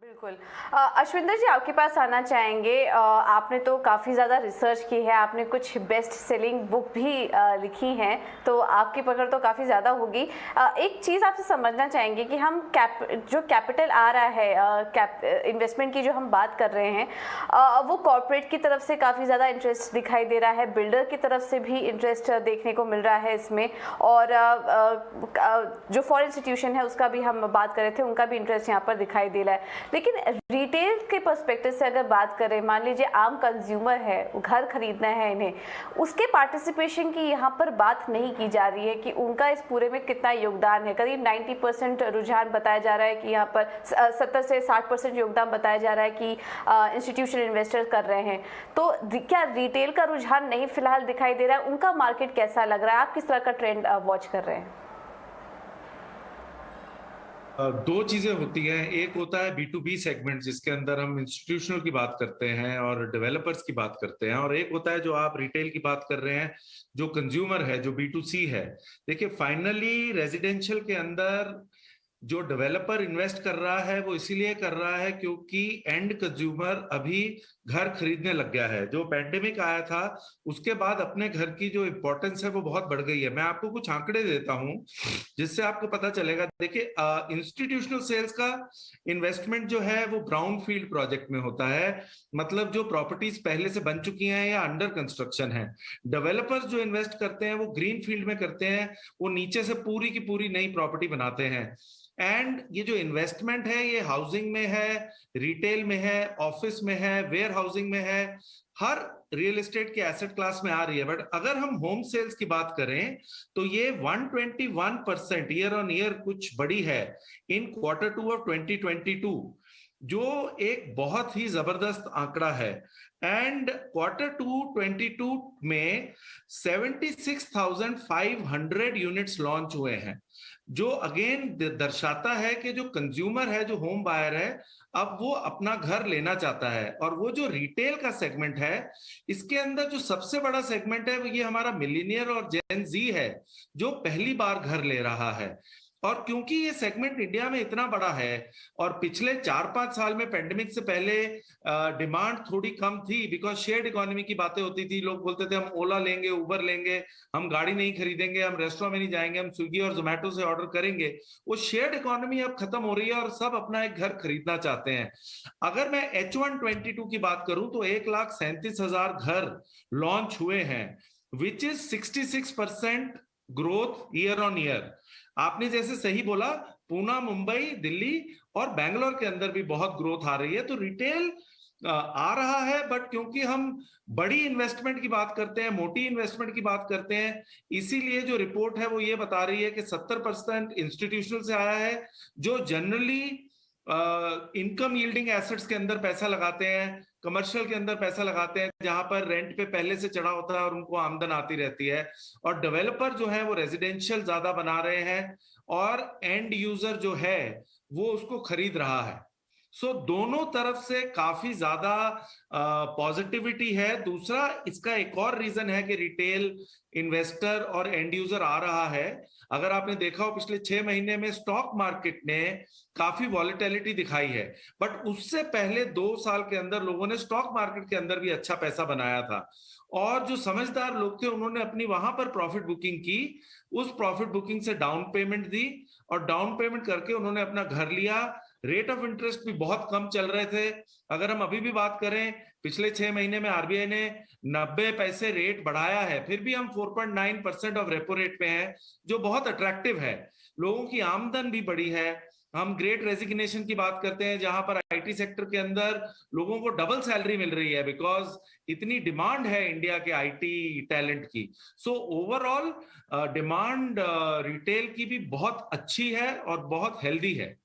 बिल्कुल। अश्विंदर जी, आपके पास आना चाहेंगे। आपने तो काफ़ी ज़्यादा रिसर्च की है, आपने कुछ बेस्ट सेलिंग बुक भी लिखी हैं, तो आपकी पकड़ तो काफ़ी ज़्यादा होगी। एक चीज़ आपसे समझना चाहेंगे कि हम जो कैपिटल आ रहा है, इन्वेस्टमेंट की जो हम बात कर रहे हैं, वो कॉरपोरेट की तरफ से काफ़ी ज़्यादा इंटरेस्ट दिखाई दे रहा है, बिल्डर की तरफ से भी इंटरेस्ट देखने को मिल रहा है इसमें, और जो फॉरेन इंस्टीट्यूशन है उसका भी हम बात कर रहे थे, उनका भी इंटरेस्ट यहाँ पर दिखाई दे रहा है। लेकिन रिटेल के पर्सपेक्टिव से अगर बात करें, मान लीजिए आम कंज्यूमर है, घर खरीदना है इन्हें, उसके पार्टिसिपेशन की यहाँ पर बात नहीं की जा रही है कि उनका इस पूरे में कितना योगदान है। करीब 90% रुझान बताया जा रहा है कि यहाँ पर 70 से 60% योगदान बताया जा रहा है कि इंस्टीट्यूशनल इन्वेस्टर कर रहे हैं। तो क्या रिटेल का रुझान नहीं फिलहाल दिखाई दे रहा है? उनका मार्केट कैसा लग रहा है? आप किस तरह का ट्रेंड वॉच कर रहे हैं? दो चीजें होती हैं। एक होता है B2B सेगमेंट, जिसके अंदर हम इंस्टीट्यूशनल की बात करते हैं और डेवलपर्स की बात करते हैं, और एक होता है जो आप रिटेल की बात कर रहे हैं, जो कंज्यूमर है, जो B2C है। देखिए, फाइनली रेजिडेंशियल के अंदर जो डेवलपर इन्वेस्ट कर रहा है वो इसीलिए कर रहा है क्योंकि एंड कंज्यूमर अभी घर खरीदने लग गया है। जो पैंडेमिक आया था उसके बाद अपने घर की जो इंपॉर्टेंस है वो बहुत बढ़ गई है। मैं आपको कुछ आंकड़े देता हूं जिससे आपको पता चलेगा। देखिए, इंस्टीट्यूशनल सेल्स का इन्वेस्टमेंट जो है वो ब्राउन फील्ड प्रोजेक्ट में होता है, मतलब जो प्रॉपर्टीज पहले से बन चुकी हैं या अंडर कंस्ट्रक्शन है। डेवलपर्स जो इन्वेस्ट करते हैं वो ग्रीन फील्ड में करते हैं, वो नीचे से पूरी की पूरी नई प्रॉपर्टी बनाते हैं। एंड ये जो इन्वेस्टमेंट है ये हाउसिंग में है, रिटेल में है, ऑफिस में है, वेयर हाउसिंग में है, हर रियल एस्टेट के एसेट क्लास में आ रही है। बट अगर हम होम सेल्स की बात करें तो ये 121% ईयर ऑन ईयर कुछ बड़ी है इन Q2 ऑफ 2022, जो एक बहुत ही जबरदस्त आंकड़ा है। एंड Q2 22 में 76,500 यूनिट्स लॉन्च हुए हैं, जो अगेन दर्शाता है कि जो कंज्यूमर है, जो होम बायर है, अब वो अपना घर लेना चाहता है। और वो जो रिटेल का सेगमेंट है, इसके अंदर जो सबसे बड़ा सेगमेंट है वो ये हमारा मिलीनियर और जेन जी है, जो पहली बार घर ले रहा है। और क्योंकि ये सेगमेंट इंडिया में इतना बड़ा है और पिछले 4-5 साल में पेंडेमिक से पहले डिमांड थोड़ी कम थी, बिकॉज शेयर्ड इकोनॉमी की बातें होती थी। लोग बोलते थे हम ओला लेंगे, उबर लेंगे, हम गाड़ी नहीं खरीदेंगे, हम रेस्टोरेंट में नहीं जाएंगे, हम स्विगी और जोमेटो से ऑर्डर करेंगे। वो शेयर्ड इकोनॉमी अब खत्म हो रही है और सब अपना एक घर खरीदना चाहते हैं। अगर मैं H122 की बात करूं तो 1,37,000 घर लॉन्च हुए हैं, which is 66% growth year on year. आपने जैसे सही बोला, पूना, मुंबई, दिल्ली और बैंगलोर के अंदर भी बहुत ग्रोथ आ रही है। तो रिटेल आ रहा है, बट क्योंकि हम बड़ी इन्वेस्टमेंट की बात करते हैं, मोटी इन्वेस्टमेंट की बात करते हैं, इसीलिए जो रिपोर्ट है वो ये बता रही है कि 70% इंस्टीट्यूशनल से आया है, जो जनरली इनकम यील्डिंग एसेट्स के अंदर पैसा लगाते हैं, कमर्शियल के अंदर पैसा लगाते हैं, जहां पर रेंट पे पहले से चढ़ा होता है और उनको आमदन आती रहती है। और डेवलपर जो है वो रेजिडेंशियल ज्यादा बना रहे हैं और एंड यूजर जो है वो उसको खरीद रहा है। सो दोनों तरफ से काफी ज्यादा पॉजिटिविटी है। दूसरा, इसका एक और रीजन है कि रिटेल इन्वेस्टर और एंड यूजर आ रहा है। अगर आपने देखा हो, पिछले 6 महीने में स्टॉक मार्केट ने काफी वॉलेटिलिटी दिखाई है, बट उससे पहले 2 साल के अंदर लोगों ने स्टॉक मार्केट के अंदर भी अच्छा पैसा बनाया था। और जो समझदार लोग थे उन्होंने अपनी वहां पर प्रॉफिट बुकिंग की, उस प्रॉफिट बुकिंग से डाउन पेमेंट दी और डाउन पेमेंट करके उन्होंने अपना घर लिया। रेट ऑफ इंटरेस्ट भी बहुत कम चल रहे थे। अगर हम अभी भी बात करें, पिछले 6 महीने में आरबीआई ने 90 पैसे रेट बढ़ाया है, फिर भी हम 4.9% ऑफ रेपो रेट पे हैं, जो बहुत अट्रैक्टिव है। लोगों की आमदन भी बढ़ी है। हम ग्रेट रेजिग्नेशन की बात करते हैं, जहां पर आईटी सेक्टर के अंदर लोगों को डबल सैलरी मिल रही है, बिकॉज इतनी डिमांड है इंडिया के आईटी टैलेंट की। सो ओवरऑल डिमांड रिटेल की भी बहुत अच्छी है और बहुत हेल्दी है।